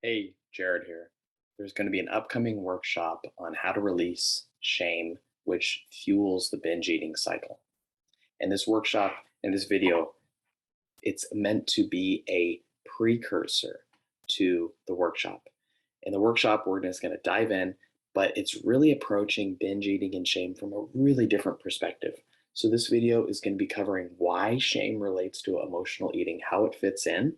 Hey, Jared here. There's going to be an upcoming workshop on how to release shame, which fuels the binge eating cycle. And this workshop and this video, it's meant to be a precursor to the workshop. In the workshop, we're just going to dive in, but it's really approaching binge eating and shame from a really different perspective. So, this video is going to be covering why shame relates to emotional eating, how it fits in,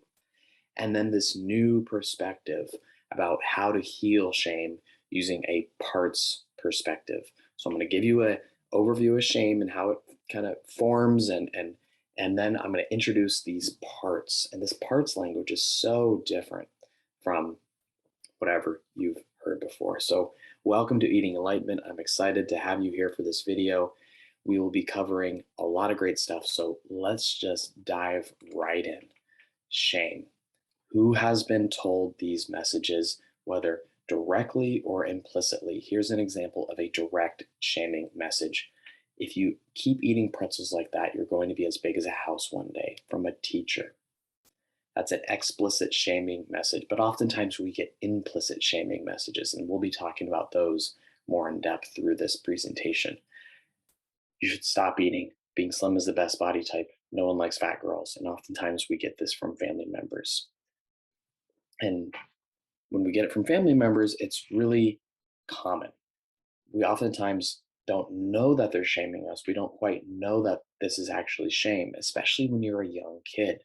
and then this new perspective about how to heal shame using a parts perspective. So I'm going to give you an overview of shame and how it kind of forms, and then I'm going to introduce these parts. And this parts language is so different from whatever you've heard before. So welcome to Eating Enlightenment. I'm excited to have you here for this video. We will be covering a lot of great stuff. So let's just dive right in. Shame. Who has been told these messages, whether directly or implicitly? Here's an example of a direct shaming message. If you keep eating pretzels like that, you're going to be as big as a house one day, from a teacher. That's an explicit shaming message, but oftentimes we get implicit shaming messages, and we'll be talking about those more in depth through this presentation. You should stop eating. Being slim is the best body type. No one likes fat girls, and oftentimes we get this from family members. And when we get it from family members, it's really common. We oftentimes don't know that they're shaming us. We don't quite know that this is actually shame, especially when you're a young kid.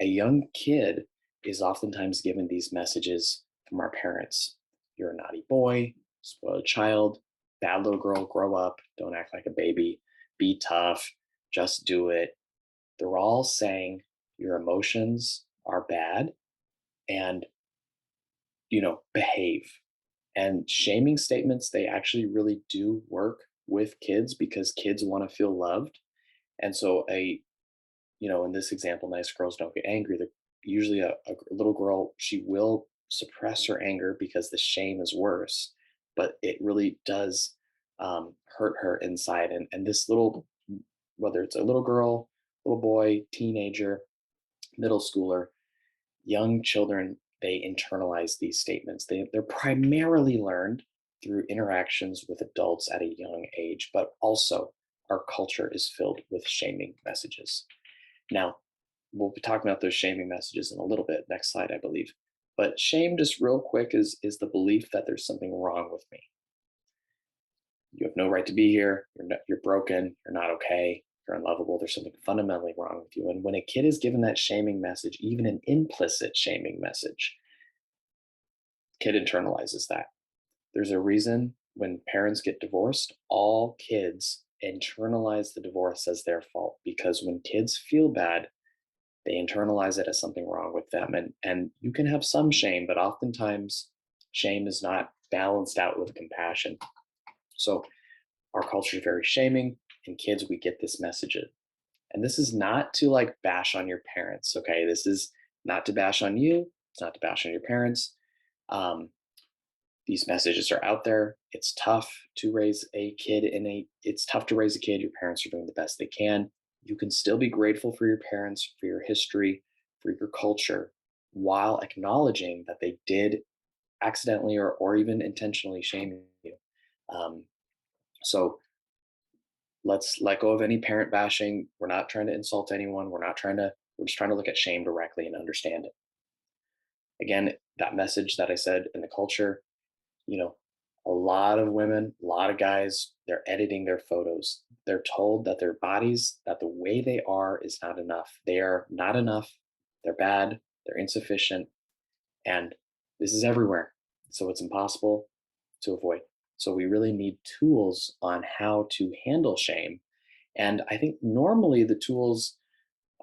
A young kid is oftentimes given these messages from our parents. You're a naughty boy, spoiled child, bad little girl, grow up, don't act like a baby, be tough, just do it. They're all saying your emotions are bad and behave. And shaming statements, they actually really do work with kids because kids want to feel loved. And so in this example, nice girls don't get angry. Usually a little girl, she will suppress her anger because the shame is worse, but it really does hurt her inside. And this little, whether it's a little girl, little boy, teenager, middle schooler, young children, they internalize these statements. They're primarily learned through interactions with adults at a young age, but also our culture is filled with shaming messages. Now, we'll be talking about those shaming messages in a little bit. Next slide, I believe. But shame, just real quick, is the belief that there's something wrong with me. You have no right to be here. You're broken. You're not okay. You're unlovable. There's something fundamentally wrong with you. And when a kid is given that shaming message, even an implicit shaming message, kid internalizes that. There's a reason when parents get divorced, all kids internalize the divorce as their fault, because when kids feel bad, they internalize it as something wrong with them. And you can have some shame, but oftentimes shame is not balanced out with compassion. So our culture is very shaming, and kids, we get this message. And this is not to bash on your parents, okay? This is not to bash on you. It's not to bash on your parents. These messages are out there. It's tough to raise a kid it's tough to raise a kid. Your parents are doing the best they can. You can still be grateful for your parents, for your history, for your culture, while acknowledging that they did accidentally or even intentionally shame you. So let's let go of any parent bashing. We're not trying to insult anyone. We're just trying to look at shame directly and understand it. Again, that message that I said in the culture, a lot of women, a lot of guys, they're editing their photos. They're told that their bodies, that the way they are is not enough. They are not enough. They're bad. They're insufficient. And this is everywhere. So it's impossible to avoid. So we really need tools on how to handle shame. And I think normally the tools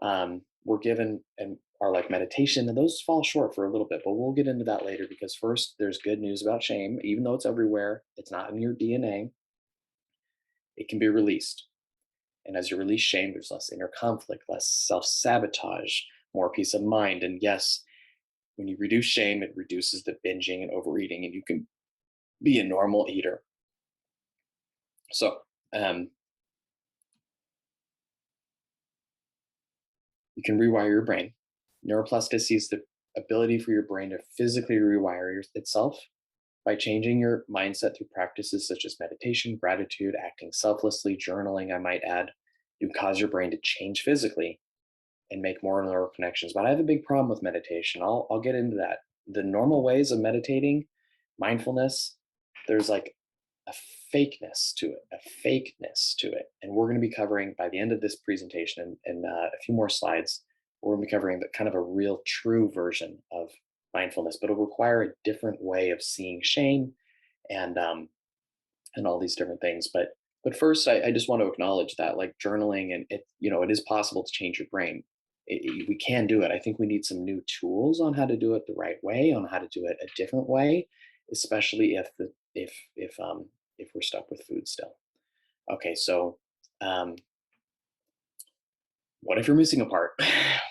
we're given and are like meditation, and those fall short for a little bit, but we'll get into that later, because first, there's good news about shame. Even though it's everywhere, it's not in your DNA, it can be released. And as you release shame, there's less inner conflict, less self-sabotage, more peace of mind. And yes, when you reduce shame, it reduces the binging and overeating, and you can be a normal eater. So you can rewire your brain. Neuroplasticity is the ability for your brain to physically rewire itself by changing your mindset through practices such as meditation, gratitude, acting selflessly, journaling, I might add. You cause your brain to change physically and make more neural connections. But I have a big problem with meditation. I'll get into that. The normal ways of meditating, mindfulness, there's like a fakeness to it. And we're going to be covering by the end of this presentation and a few more slides, we're going to be covering the kind of a real true version of mindfulness, but it'll require a different way of seeing shame and and all these different things. But first, I just want to acknowledge that like journaling and it is possible to change your brain. We can do it. I think we need some new tools on how to do it the right way, on how to do it a different way, especially if we're stuck with food still. Okay, so um, what if you're missing a part?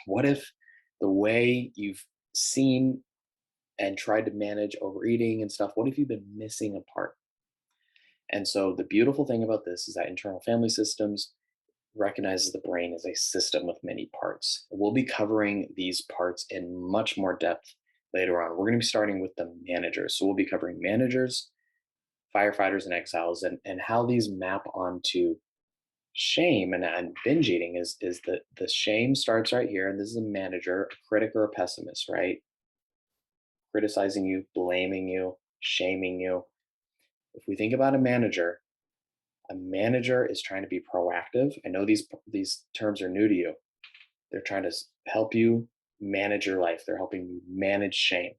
What if the way you've seen and tried to manage overeating and stuff, what if you've been missing a part? And so the beautiful thing about this is that internal family systems recognizes the brain as a system with many parts. We'll be covering these parts in much more depth later on. We're going to be starting with the managers. So we'll be covering managers, firefighters, and exiles, and how these map onto shame and binge eating is that the shame starts right here. And this is a manager, a critic, or a pessimist, right? Criticizing you, blaming you, shaming you. If we think about a manager is trying to be proactive. I know these terms are new to you. They're trying to help you manage your life. They're helping you manage shame.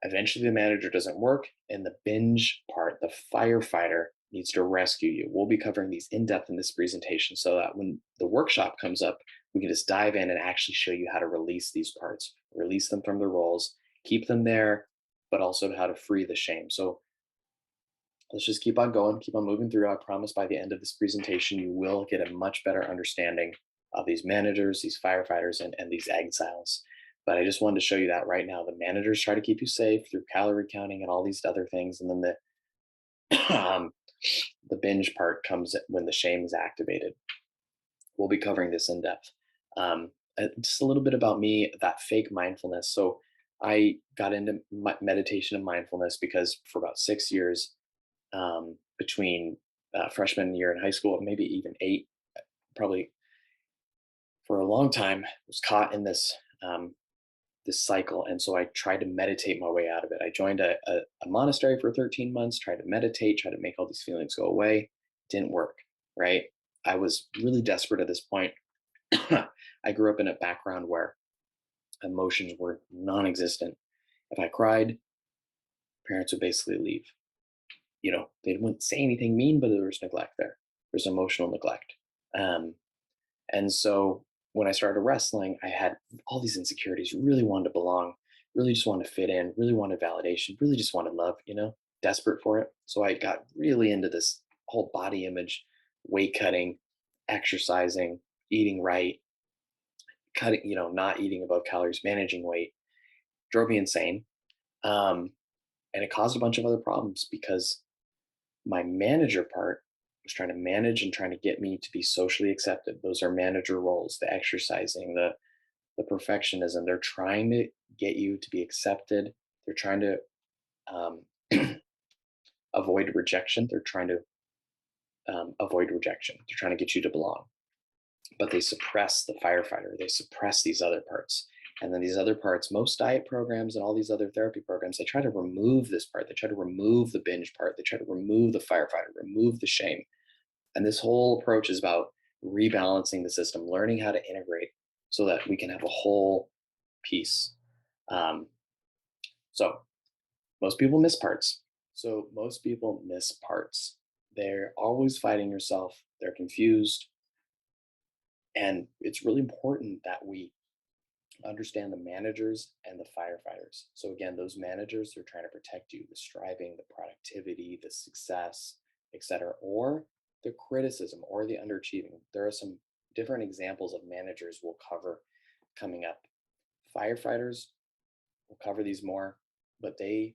Eventually, the manager doesn't work, and the binge part, the firefighter, needs to rescue you. We'll be covering these in depth in this presentation so that when the workshop comes up, we can just dive in and actually show you how to release these parts, release them from the roles, keep them there, but also how to free the shame. So let's just keep on going, keep on moving through. I promise by the end of this presentation, you will get a much better understanding of these managers, these firefighters, and these exiles. But I just wanted to show you that right now. The managers try to keep you safe through calorie counting and all these other things. And then the binge part comes when the shame is activated. We'll be covering this in depth. Just a little bit about me, that fake mindfulness. So I got into meditation and mindfulness because for about 6 years, between freshman year in high school, maybe even eight, probably for a long time, was caught in this cycle, and so I tried to meditate my way out of it. I joined a monastery for 13 months, tried to meditate, tried to make all these feelings go away. Didn't work. Right? I was really desperate at this point. I grew up in a background where emotions were non-existent. If I cried, parents would basically leave. They wouldn't say anything mean, but there was neglect there. There's emotional neglect. Um, and so when I started wrestling, I had all these insecurities, really wanted to belong, really just wanted to fit in, really wanted validation, really just wanted love, desperate for it. So I got really into this whole body image, weight cutting, exercising, eating right, cutting, not eating above calories, managing weight, drove me insane. Um, and it caused a bunch of other problems because my manager part was trying to manage and trying to get me to be socially accepted. Those are manager roles, the exercising, the perfectionism. They're trying to get you to be accepted. They're trying to um, avoid rejection. They're trying to avoid rejection. They're trying to get you to belong. But they suppress the firefighter. They suppress these other parts. And then these other parts, most diet programs and all these other therapy programs, they try to remove this part. They try to remove the binge part. They try to remove the firefighter, remove the shame. And this whole approach is about rebalancing the system, learning how to integrate so that we can have a whole piece. Um, so most people miss parts. So most people miss parts. They're always fighting yourself. They're confused. And it's really important that we understand the managers and the firefighters. So again, those managers are trying to protect you, the striving, the productivity, the success, etc., or the criticism or the underachieving. There are some different examples of managers we'll cover coming up. Firefighters, we'll cover these more, but they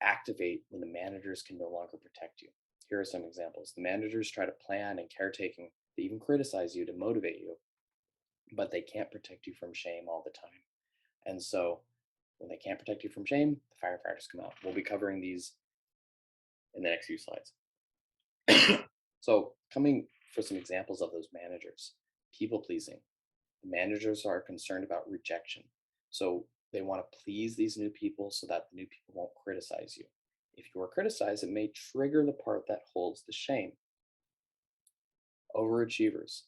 activate when the managers can no longer protect you. Here are some examples. The managers try to plan and caretaking. They even criticize you to motivate you, but they can't protect you from shame all the time. And so when they can't protect you from shame, the firefighters come out. We'll be covering these in the next few slides. So, coming for some examples of those managers, people pleasing. The managers are concerned about rejection. So, they want to please these new people so that the new people won't criticize you. If you are criticized, it may trigger the part that holds the shame. Overachievers,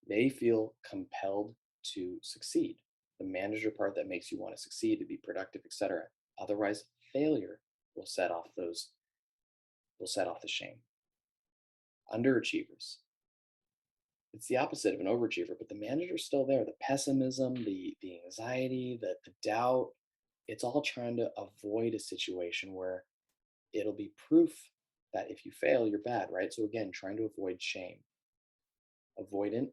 they feel compelled to succeed. The manager part that makes you want to succeed, to be productive, etc. Otherwise, failure will set off the shame. Underachievers, it's the opposite of an overachiever, but the manager's still there. The pessimism, the anxiety, the doubt, it's all trying to avoid a situation where it'll be proof that if you fail, you're bad, right? So again, trying to avoid shame. Avoidant,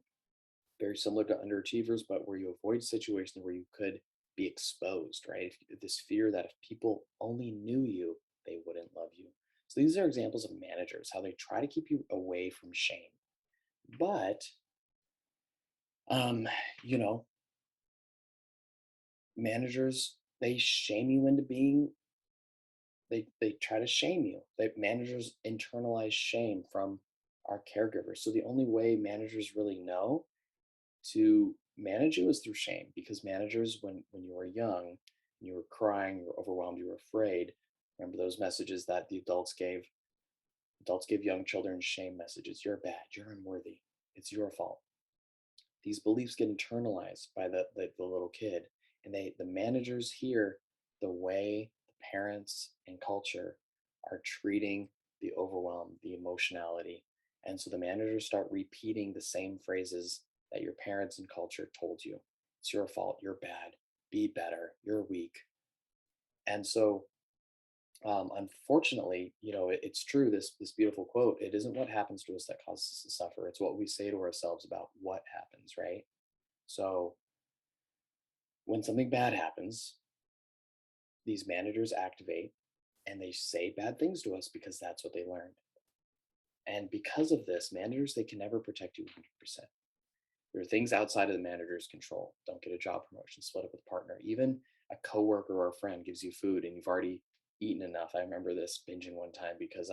very similar to underachievers, but where you avoid situations where you could be exposed, right? This fear that if people only knew you, they wouldn't love you. So these are examples of managers, how they try to keep you away from shame. But um, you know, managers, they shame you into being, they try to shame you. They managers internalize shame from our caregivers. So the only way managers really know to manage you is through shame, because managers, when you were young, you were crying, you were overwhelmed, you were afraid. Remember those messages that the adults give young children, shame messages. You're bad, you're unworthy, it's your fault. These beliefs get internalized by the little kid, and the managers hear the way the parents and culture are treating the overwhelm, the emotionality. And so the managers start repeating the same phrases that your parents and culture told you. It's your fault, you're bad, be better, you're weak. And so unfortunately, it's true, this beautiful quote, it isn't what happens to us that causes us to suffer, it's what we say to ourselves about what happens, right? So when something bad happens, these managers activate and they say bad things to us because that's what they learned. And because of this, managers, they can never protect you 100%. There are things outside of the manager's control. Don't get a job promotion, split up with a partner. Even a coworker or a friend gives you food and you've already eaten enough. I remember this binging one time because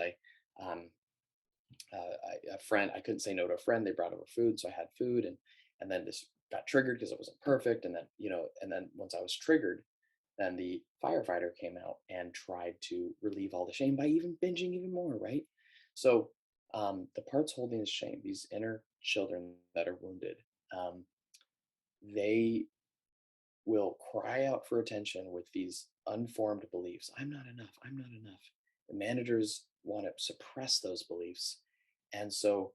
um, a friend, I couldn't say no to a friend. They brought over food, so I had food, and then this got triggered because it wasn't perfect. And then and then once I was triggered, then the firefighter came out and tried to relieve all the shame by even binging even more, right? So the parts holding the shame, these inner children that are wounded, um, they will cry out for attention with these unformed beliefs. I'm not enough. I'm not enough. The managers want to suppress those beliefs. And so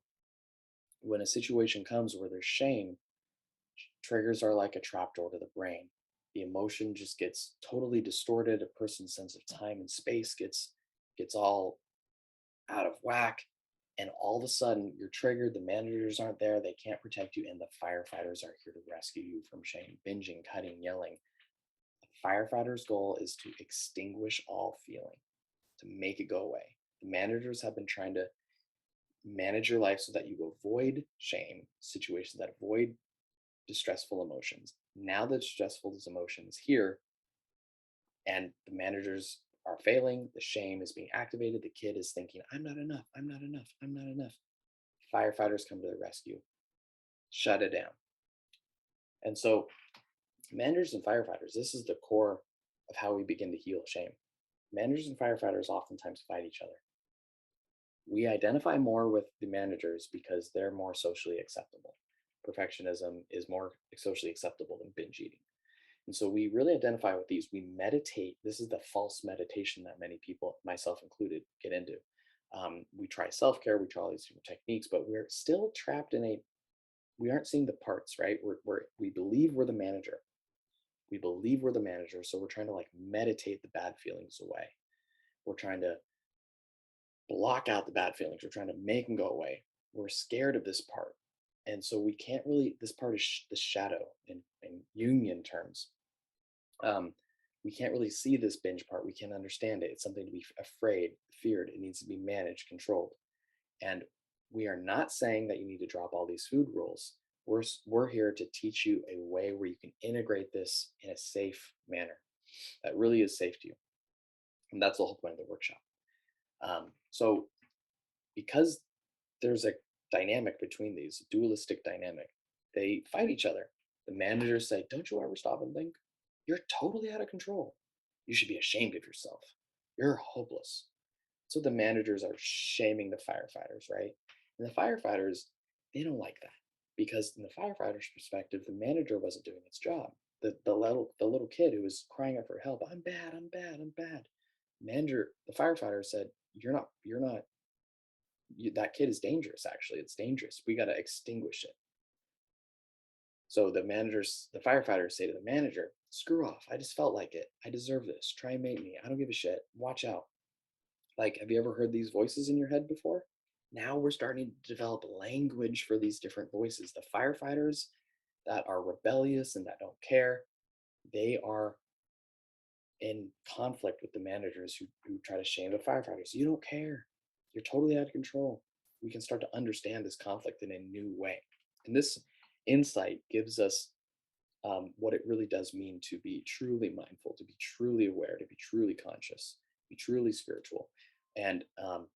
when a situation comes where there's shame, triggers are like a trapdoor to the brain. The emotion just gets totally distorted. A person's sense of time and space gets all out of whack. And all of a sudden, you're triggered. The managers aren't there. They can't protect you. And the firefighters are here to rescue you from shame, binging, cutting, yelling. A firefighter's goal is to extinguish all feeling, to make it go away. The managers have been trying to manage your life so that you avoid shame, situations that avoid distressful emotions. Now that stressful emotion is here and the managers are failing, the shame is being activated, the kid is thinking, I'm not enough, I'm not enough, I'm not enough. Firefighters come to the rescue, shut it down. And so, managers and firefighters, this is the core of how we begin to heal shame. Managers and firefighters oftentimes fight each other. We identify more with the managers because they're more socially acceptable. Perfectionism is more socially acceptable than binge eating. And so we really identify with these. We meditate. This is the false meditation that many people, myself included, get into. We try self care, we try all these different techniques, but we're still trapped in we aren't seeing the parts, right? We believe we're the manager. We believe we're the manager. So we're trying to like meditate the bad feelings away. We're trying to block out the bad feelings. We're trying to make them go away. We're scared of this part. And so we can't really, this part is the shadow in Jungian terms. We can't really see this binge part. We can't understand it. It's something to be afraid, feared. It needs to be managed, controlled. And we are not saying that you need to drop all these food rules. We're here to teach you a way where you can integrate this in a safe manner that really is safe to you. And that's the whole point of the workshop. So because there's a dynamic between these dualistic dynamic, they fight each other. The managers say, "Don't you ever stop and think? You're totally out of control. You should be ashamed of yourself. You're hopeless." So the managers are shaming the firefighters, right? And the firefighters, they don't like that because, in the firefighter's perspective, the manager wasn't doing its job. The little kid who was crying out for help, "I'm bad, I'm bad, I'm bad." Manager, the firefighter said, "You're not. That kid is dangerous. Actually, it's dangerous. We got to extinguish it." So the firefighters say to the manager, "Screw off. I just felt like it. I deserve this. Try and make me. I don't give a shit. Watch out." Like, have you ever heard these voices in your head before? Now we're starting to develop language for these different voices. The firefighters that are rebellious and that don't care, they are in conflict with the managers who try to shame the firefighters. You don't care. You're totally out of control. We can start to understand this conflict in a new way. And this insight gives us what it really does mean to be truly mindful, to be truly aware, to be truly conscious, be truly spiritual. And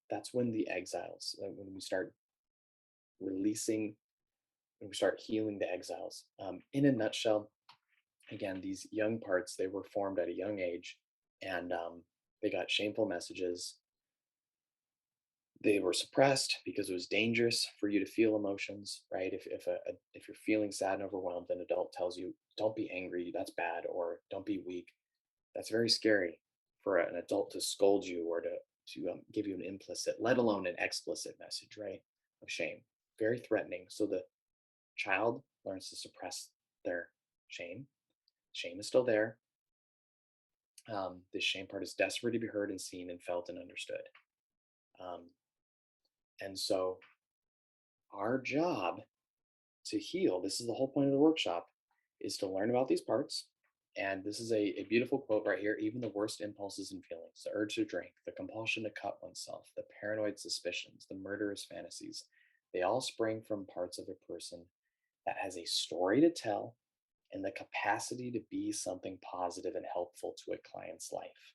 that's when the exiles, when we start releasing, when we start healing the exiles. In a nutshell, again, these young parts, they were formed at a young age, and they got shameful messages. They were suppressed because it was dangerous for you to feel emotions, right? If you're feeling sad and overwhelmed, an adult tells you, "Don't be angry, that's bad," or "Don't be weak," that's very scary for an adult to scold you or to give you an implicit, let alone an explicit message, right? Of shame. Very threatening. So the child learns to suppress their shame. Shame is still there. This shame part is desperate to be heard and seen and felt and understood. Um, and so our job to heal, this is the whole point of the workshop, is to learn about these parts. And this is a beautiful quote right here. "Even the worst impulses and feelings, the urge to drink, the compulsion to cut oneself, the paranoid suspicions, the murderous fantasies, they all spring from parts of a person that has a story to tell and the capacity to be something positive and helpful to a client's life.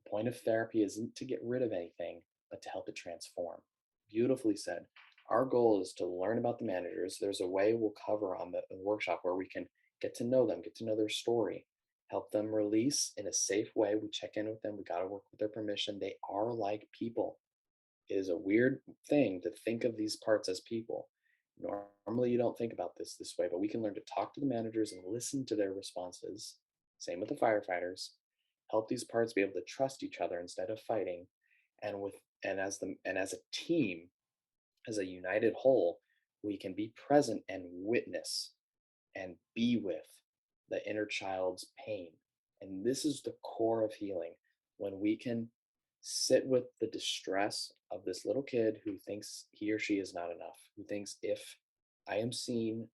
The point of therapy isn't to get rid of anything, but to help it transform." Beautifully said. Our goal is to learn about the managers. There's a way we'll cover on the workshop where we can get to know them, get to know their story, help them release in a safe way. We check in with them. We got to work with their permission. They are like people. It is a weird thing to think of these parts as people. Normally, you don't think about this way, but we can learn to talk to the managers and listen to their responses. Same with the firefighters. Help these parts be able to trust each other instead of fighting, and with and as a team, as a united whole, we can be present and witness and be with the inner child's pain. And this is the core of healing, when we can sit with the distress of this little kid who thinks he or she is not enough, who thinks, "If I am seen,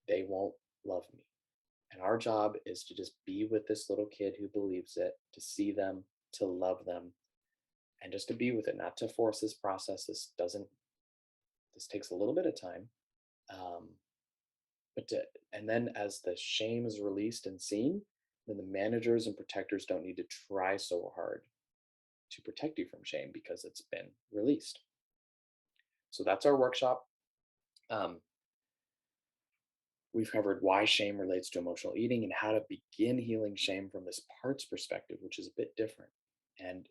they won't love me." And our job is to just be with this little kid who believes it, to see them, to love them, and just to be with it, not to force this process. This takes a little bit of time. Um, but to, and then as the shame is released and seen, then the managers and protectors don't need to try so hard to protect you from shame because it's been released. So that's our workshop. Um, we've covered why shame relates to emotional eating and how to begin healing shame from this parts perspective, which is a bit different. And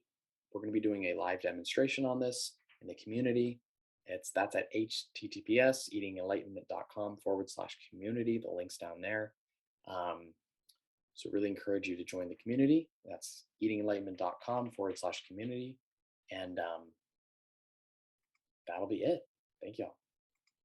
we're going to be doing a live demonstration on this in the community. That's at https eatingenlightenment.com/community. The link's down there. So really encourage you to join the community. That's eatingenlightenment.com/community. And that'll be it. Thank y'all.